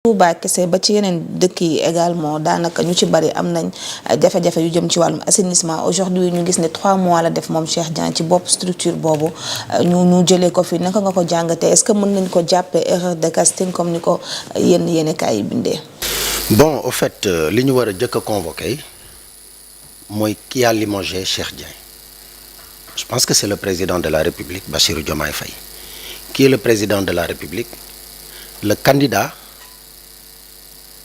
Touba kese ba ci yeneen dëkk yi également daanaka ñu ci bari am nañ jafe-jafe yu jëm ci wàllum assainissement aujourd'hui ñu gis ne 3 mois la def moom Cheikh Dieng ci bopp structure boobu ñu jëlee ko fi naka nga ko jàngatee est-ce que mën nañ ko jàppee erreur de casting comme ni ko yenn kaay yi bindee. Bon, au fait li ñu war a jëkk a convoqué mooy qui a limogé Cheikh Dieng. Je pense que c'est le président de la République Bassirou Diomaye Faye. Qui est le président de la République? Le candidat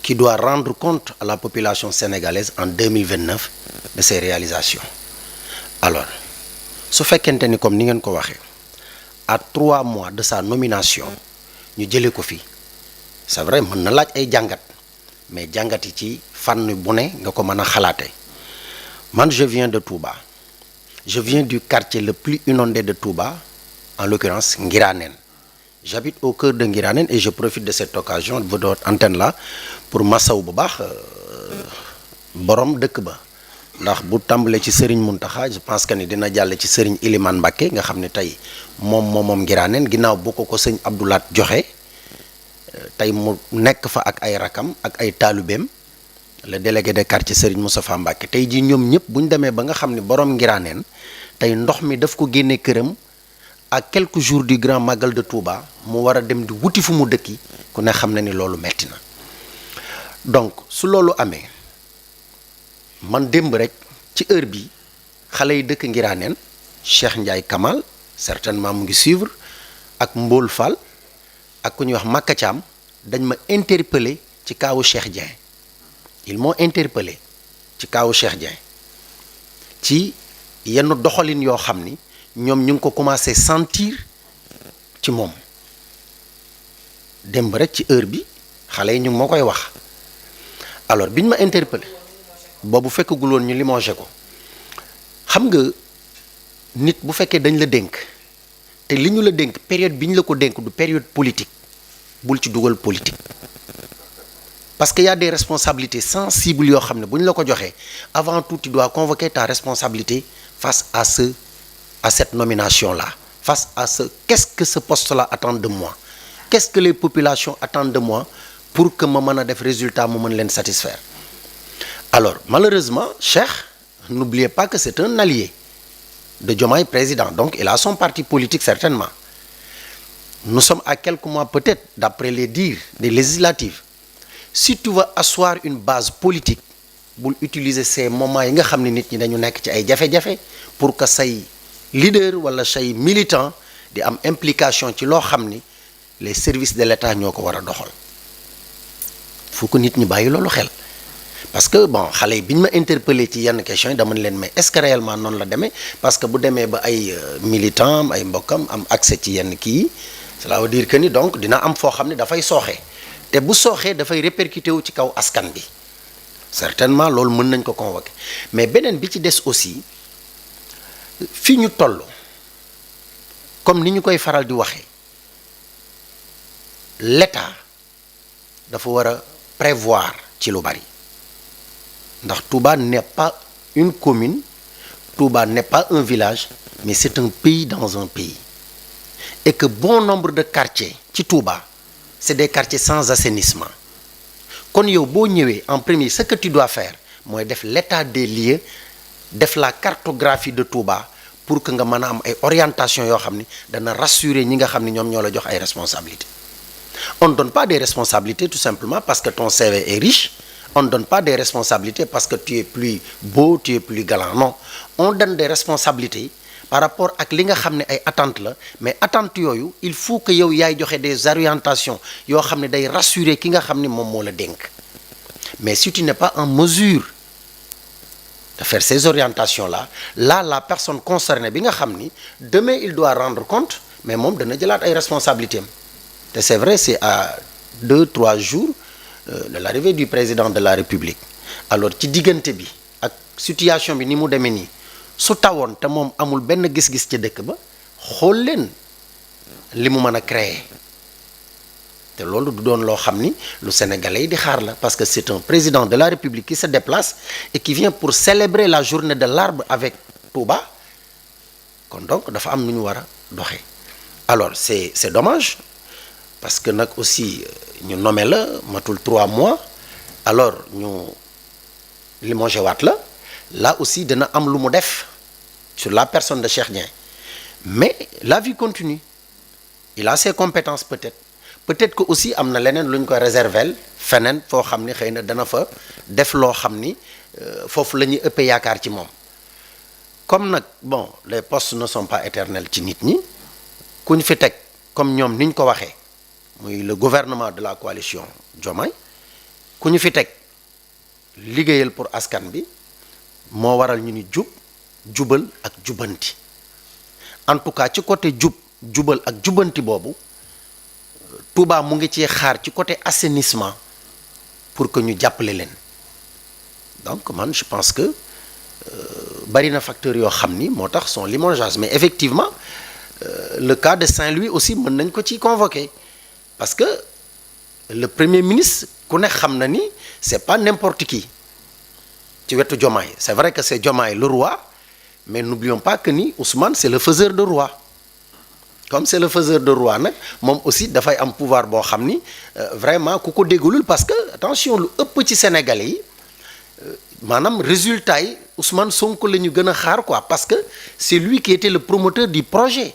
qui doit rendre compte à la population sénégalaise en 2029 de ses réalisations. Alors, su fekkente ni comme ni ngeen ko waxee à 3 mois de sa nomination ñu jëlee ko fi c'est vrai mën na laaj ay jàngat mais jàngat yi ci fànn bu ne nga ko mën a xalaatee man je viens de Touba je viens du quartier le plus inondé de Touba en l'occurrence Ngiraneen. J'habite au cœur de Ngiraneen et je profite de cette occasion de votre antenne là pour masaw bu baax borom dëkk ba ndax bu tàmbalee ci Serigne Mountakha je pense que ni dina jàll ci Serigne Ilimane Mbacké nga xam ne tey moom Ngiraneen ginnaaw bu ko sëñ Abdoulaat joxe tey mu nekk fa ak ay rakam ak ay taalibeem le délégué de quartier Serigne Moustapha Mbacké tey jii ñoom ñëpp bu ñu demee ba nga xam ne borom Ngiraneen tey ndox mi daf ko génne këram. À quelques jours du grand magal de Touba mu war a dem di wuti fu mu dëkki ku ne xam na ni loolu metti na donc su loolu amee man démb rek ci heure bi xale yi dëkk Ngiraneen Cheikh Ndiaye Kamal certainement mu ngi suivre ak Mbol Fall ak ku ñuy wax Makka Thiam dañ ma interpellé ci kaawu Cheikh Dieng ils m'ont interpellé ci kaawu Cheikh Dieng ci yenn doxalin yoo xam ni ñoom ñu ngi ko commencé sentir ci moom démb rek ci heure bi xale yi ñu ngi moo koy wax alors biñ ma interpellé boobu fekkagul woon ñu limogé ko xam nga nit bu fekkee dañ la dénk te li ñu la dénk période bi ñu la ko dénk du période politique bul ci dugal politique parce que y a des responsabilités sensibles yoo xam ne bu ñu la ko joxee avant tout tu dois convoquer ta responsabilité face à cette nomination-là, face à qu'est-ce que ce poste-là attend de moi? Qu'est-ce que les populations attendent de moi pour que ma mën a def résultat mu mën leen satisfaire? Alors, malheureusement, Cheikh, n'oubliez pas que c'est un allié de Diomaye président, donc il a son parti politique certainement. Nous sommes à quelques mois peut-être, d'après les dires des législatives. Si tu veux asseoir une base politique, bul utiliser ces moments yi nga xam ne nit ñi dañu nekk ci ay jafe-jafe pour que say leader wala say militant di am implication ci loo xam ni les services de l'État ñoo ko war a doxal fu ko nit ñi bàyyi loolu xel parce que bon xale yi bi ñu ma interpellé ci yenn questions yi dama leen mais est-ce que réellement noonu la demee parce que bu demee ba ay militant ay mbokkam am accès ci yenn kii yi cela veut dire que ni donc dina am foo xam ne dafay sooxee te bu sooxee dafay répercuté wu ci kaw askan bi certainement loolu mën nañ ko convoquer mais beneen bi ci des aussi fi ñu toll comme ni ñu koy faral di waxee l'État dafa war a prévoir ci lu bari ndax Touba n'est pas une commune Touba n'est pas un village mais c'est un pays dans un pays et que bon nombre de quartiers ci Touba c'est des quartiers sans assainissement kon yow boo ñëwee en premier ce que tu dois faire mooy def l'état des lieux def la cartographie de Touba pour que nga mën a am ay orientation yoo xam ni dana rassurer ñi nga xam ni ñoom ñoo la jox ay responsabilités on ne donne pas des responsabilités tout simplement parce que ton CV est riche on ne donne pas des responsabilités parce que tu es plus beau tu es plus galant non on donne des responsabilités par rapport ak li nga xam ne ay attentes la mais attentes yooyu il faut que yow yaay joxe des orientations yoo xam ne day rassurer ki nga xam ni moom moo la dénk mais si tu n'es pas en mesure de faire ces orientations-là la personne concernée bi nga xam ni demain il doit rendre compte mais moom dana jëlaat ay responsabilités am te c'est vrai c'est à 2-3 jours de l'arrivée du président de la République alors ci diggante bi ak situation bi ni mu demee nii su tawoon te moom amul benn gis-gis ci dëkk ba xool leen li mu mën a créer te loolu du doon loo xam ni lu sénégalais yi di xaar la parce que c'est un président de la République qui se déplace et qui vient pour célébrer la journée de l'arbre avec Touba kon donc dafa am nu ñu war a doxee alors c'est dommage parce que nag aussi ñu nommé la matul 3 mois alors ñu limogé waat la là aussi dina am lu mu def sur la personne de Cheikh Dieng mais la vie continue il a ses compétences peut-être que aussi am na leneen lu ñu ko réserver feneen foo xam ni xëy na dana fa def loo xam ni foofu la ñuy ëppee yaakaar ci moom comme nag bon les postes ne sont pas éternels ci nit ñi ku ñu fi teg comme ñoom ni ñu ko waxee muy le gouvernement de la coalition Diomaye ku ñu fi teg liggéeyal pour askan bi moo waral ñu ni jubal ak jubanti en tout cas ci côté jubal ak jubanti boobu Touba mu ngi ci xaar ci côté assainissement pour que ñu jàppale leen donc man je pense que bari na facteurs yoo xam ni moo tax son limogeage mais effectivement le cas de Saint-Louis aussi mën nañ ko ci convoquer parce que le premier ministre ku ne xam na ni c'est pas n'importe qui ci wetu Diomaye c'est vrai que c'est Diomaye le roi mais n'oublions pas que ni Ousmane c'est le faiseur de roi comme c'est le faiseur de roi nag moom aussi dafay am pouvoir boo xam ni vraiment ku ko déggulul parce que attention lu ëpp ci Sénégalais yi maanaam résultat yi Ousmane Sonko la ñu gën a xaar quoi parce que c'est lui qui était le promoteur du projet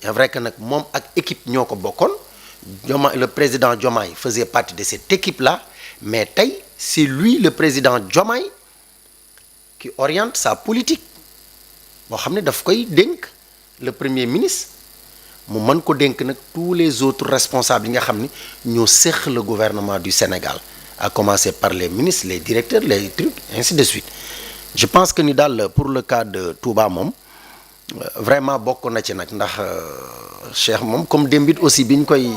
c'est vrai que nag moom ak équipe ñoo ko bokkoon Diomaye le président Diomaye faisait partie de cette équipe là mais tey c'est lui le président Diomaye qui oriente sa politique boo xam ne daf koy dénk le premier ministre mu mën ko dénk nag tous les autres responsables yi nga xam ni ñoo séq le gouvernement du Sénégal à commencer par les ministres les directeurs les trucs ainsi de suite je pense que ni daal pour le cas de Touba moom vraiment bokk na ci nag ndax Cheikh moom comme démbit aussi bi ñu koy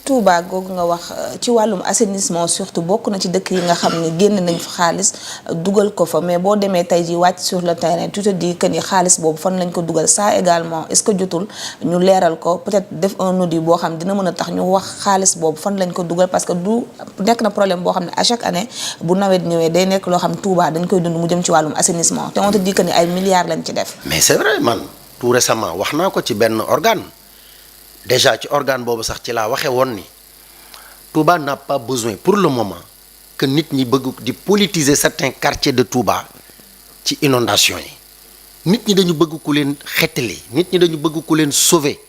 Touba googu nga wax ci wàllum assainissement surtout bokk na ci dëkk yi nga xam ne génn nañ fa xaalis dugal ko fa mais boo demee tey ji wàcc sur le terrain tu te dis que ni xaalis boobu fan lañ ko dugal ça également est-ce que jotul ñu leeral ko peut-être def un audit boo xam dina mën a tax ñu wax xaalis boobu fan lañ ko dugal parce que du nekk na problème boo xam ne à chaque année bu nawet ñëwee day nekk loo xam ne Touba dañ koy dund mu jëm ci wàllum assainissement te on te dit que ni ay milliards lañ ci def. mais c'est vrai man tout récemment wax naa ko ci benn organe déjà ci organe boobu sax ci laa waxee woon ni Touba n'a pas besoin pour le moment que nit ñi bëgg di politiser certains quartiers de Touba ci inondation yi nit ñi dañu bëgg ku leen xettali nit ñi dañu bëgg ku leen sauver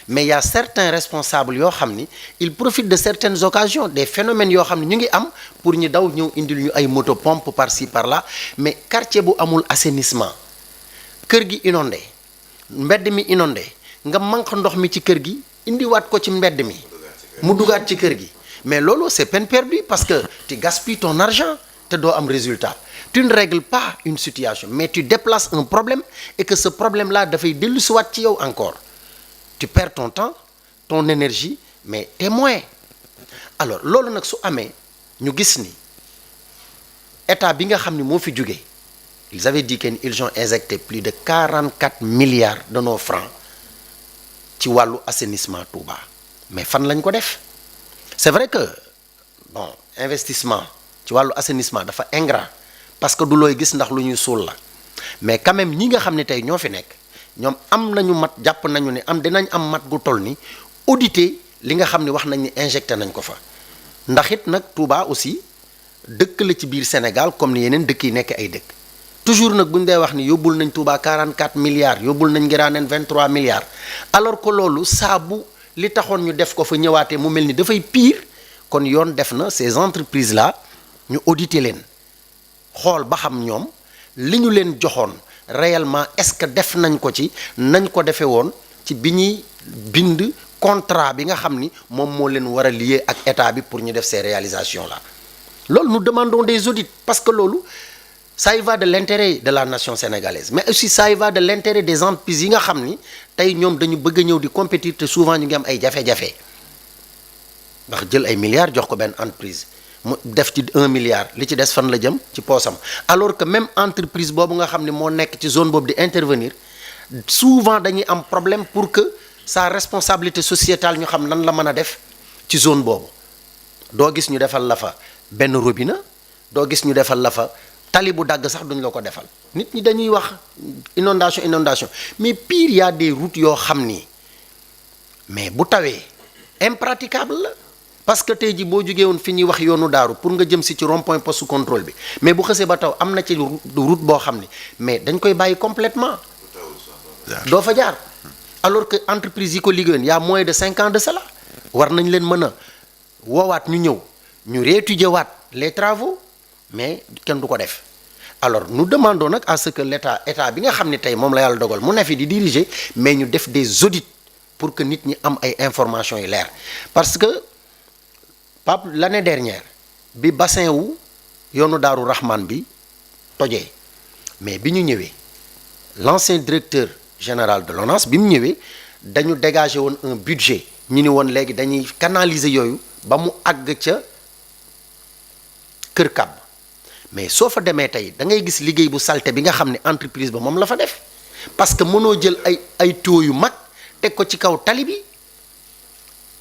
mais il y a certains responsables yoo xam ni ils profitent de certaines occasions des phénomènes yoo xam ne ñu ngi am pour ñu daw ñëw indil ñu ay moto pompe par-ci par-là mais quartier bu amul assainissement kër gi inondé mbedd mi inondé nga manque ndox mi ci kër gi indiwaat ko ci mbedd mi mu dugaat ci kër gi mais loolu c'est peine perdue parce que tu gaspilles ton argent te doo am résultat tu ne règles pas une situation mais tu déplaces un problème et que ce problème là dafay dellusiwaat ci yow encore tu perds ton temps ton énergie mais tes moyens alors loolu nag su amee ñu gis ni état bi nga xam ni moo fi jógee ils avaient dit qu'ils ont injecté plus de 44 milliards de nos francs ci wàllu assainissement Touba mais fan lañ ko def c'est vrai que bon investissement ci wàllu assainissement dafa ingrat parce que du looy gis ndax lu ñuy suul la mais quand même ñi nga xam ne tey ñoo fi nekk ñoom am nañu mat jàpp nañu ne am dinañ am mat gu toll ni auditer li nga xam ne wax nañ ni injecté nañ ko fa ndax it nag Touba aussi dëkk la ci biir Sénégal comme ni yeneen dëkk yi nekk ay dëkk toujours nag bu ñu dee wax ni yóbbul nañ Touba 44 milliards yóbbul nañ Ngiraaneen 23 milliards alors que loolu saabu li taxoon ñu def ko fa ñëwaatee mu mel ni dafay pire kon yoon def na ces entreprises là ñu auditer leen xool ba xam ñoom li ñu leen joxoon réellement est-ce que def nañ ko ci nañ ko defee woon ci bi ñuy bind contrat bi nga xam ni moom moo leen war a lier ak état bi pour ñu def ces réalisations là loolu nous demandons des audits parce que loolu ça y va de l'intérêt de la nation sénégalaise mais aussi ça y va de l'intérêt des entreprises yi nga xam ni tey ñoom dañu bëgg a ñëw di compétir te souvent ñu ngi am ay jafe-jafe ndax jël ay milliards jox ko benn entreprise mu def ci 1 milliard li ci des fan la jëm ci poosam alors que même entreprise boobu nga xam ne moo nekk ci zone boobu di intervenir souvent dañuy am problème pour que sa responsabilité sociétale ñu xam nan la mën a def ci zone boobu doo gis ñu defal la fa benn robinet doo gis ñu defal la fa tali bu dagg sax duñ la ko defal nit ñi dañuy wax inondation mais pire y a des routes yoo xam ni mais bu tawee impraticable la parce que tey ji boo jógee woon fi ñuy wax yoonu daaru pour nga jëm si ci rond-point poste contrôle bi mais bu xësee ba taw am na ci route boo xam ne mais dañ koy bàyyi complètement doo fa jaar alors que entreprise yi ko liggéeyoon y a moins de 5 ans de cela war nañ leen mën a woowaat ñu ñëw ñu réétudier waat les travaux mais kenn du ko def alors nous demandons nag à ce que état bi nga xam ne tey moom la yàlla dogal mu ne fi di diriger mais ñu def des audits pour que nit ñi am ay informations yu leer parce que Pape l'année dernière bi bassin wu yoonu Daaru Rahman bi tojee mais bi ñu ñëwee l'ancien directeur général de l'ONAS bi mu ñëwee dañu dégager woon un budget ñu ni woon léegi dañuy canaliser yooyu ba mu àgg ca Kër Kàbb mais soo fa demee tey da ngay gis liggéey bu salte bi nga xam ne entreprise ba moom la fa def parce que mënoo jël ay tuyaux yu mag teg ko ci kaw tali bi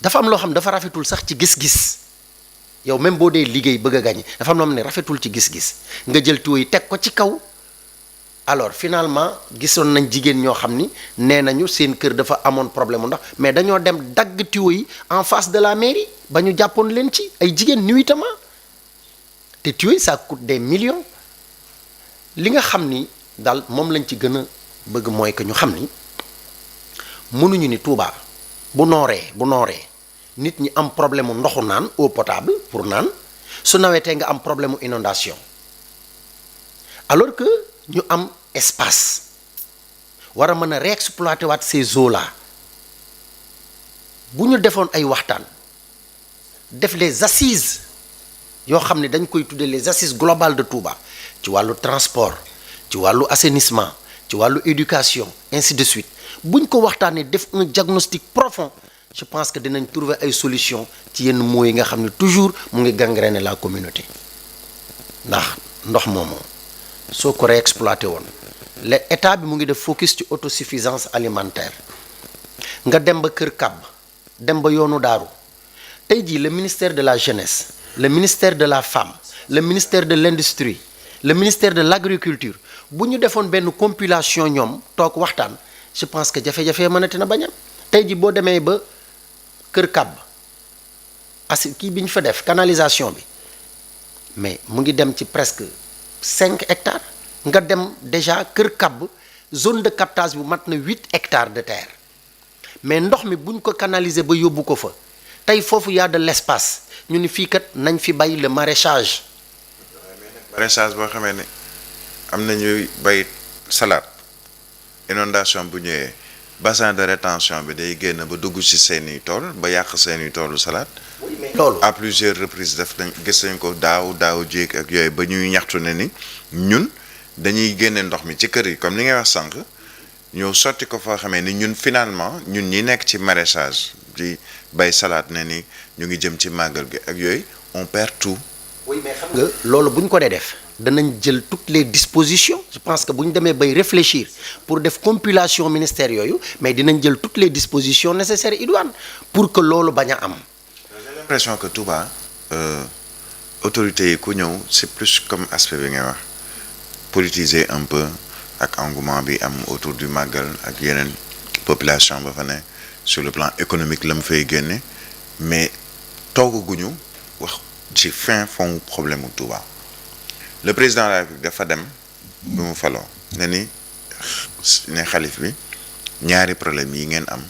dafa am loo xam dafa rafetul sax ci gis-gis yow même boo dee liggéey bëgg a gagné dafa am loo xam ne rafetul ci gis-gis nga jël tuyaux yi teg ko ci kaw alors finalement gisoon nañ jigéen ñoo xam ni nee nañu seen kër dafa amoon problème mu ndox mais dañoo dem dagg tuyaux yi en face de la mairie ba ñu jàppoon leen ci ay jigéen nuitamment te tuyaux yi ça coûte des millions li nga xam ni daal moom lañ ci gën a bëgg mooy que ñu xam ni mënuñu ni Touba bu nooree nit ñi am problème mu ndoxu naan eau potable pour naan su nawetee nga am problème mu inondation alors que ñu am espace war a mën a réexploiter waat ces eaux là bu ñu defoon ay waxtaan def les assises yoo xam ne dañ koy tuddee les assises globales de Touba ci wàllu transport ci wàllu assainissement ci wàllu éducation ainsi de suite buñ ko waxtaanee def un diagnostic profond je pense que dinañ trouver ay solutions ci yenn mots yi nga xam ne toujours mu ngi gangréner la communauté ndax ndox moomu soo ko réexploité woon l'état bi mu ngi def focus ci autosuffisance alimentaire nga dem ba Kër Kàbb dem ba yoonu daaru tey jii le ministère de la jeunesse le ministère de la femme le ministère de l'industrie le ministère de l'agriculture bu ñu defoon benn compilation ñoom toog waxtaan je pense que jafe-jafe mënati na bañ a tey jii boo demee ba Kër Kàbb kii bi ñu fa def canalisation bi mais mu ngi dem ci presque 5 hectares nga dem déjà Kër Kàbb zone de captage bu mat na 8 hectares de terre mais ndox mi buñ ko canaliser ba yóbbu ko fa tey foofu y a de l'espace ñu ni fii kat nañ fi bay le maraîchage. maraîchage boo xamee ne am na ñuy bay salade inondation bu ñëwee bassin de rétention bi day génn ba dugg ci seeni tool ba yàq seeni toolu salade. loolu à plusieurs reprises def nañ gis nañ ko daaw jéeg ak yooyu ba ñuy ñaxtu ne ni ñun dañuy génne ndox mi ci kër yi comme li ngay wax sànq ñëw sotti ko foo xamee ni ñun finalement ñun ñi nekk ci maraîchage di bay salade ne ni ñu ngi jëm ci màggal gi ak yooyu on perd tout. oui mais xam nga loolu bu ñu ko dee def danañ jël toutes les dispositions je pense que bu ñu demee bay réfléchir pour def compilation ministère yooyu mais dinañ jël toutes les dispositions nécessaires idoines pour que loolu bañ a am. J'ai l'impression que Touba autorités yi ku ñëw c'est plus comme aspect bi ngay wax politiser un peu ak engouement bi am autour du màggal ak yeneen population ba fa ne sur le plan économique la mu fay génne mais toogaguñu wax ci fin fond problème mu Touba le président de la République dafa dem bi mu faloo ne xalif bi ñaari problème yi ngeen am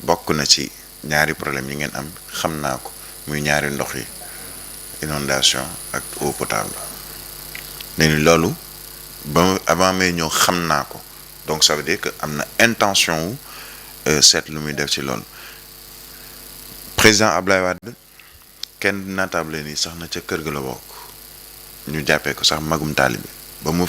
bokk na ci ñaari problème yi ngeen am xam naa ko muy ñaari ndox yi inondation ak eau potable ne ni loolu ba avant may ñëw xam naa ko donc ça veut dire que am na intention wu seet lu muy def ci loolu président Ablaye Wade kenn naatable ni sax na ca kër ga la bokk ñu jàppee ko sax magum taalibe ba mu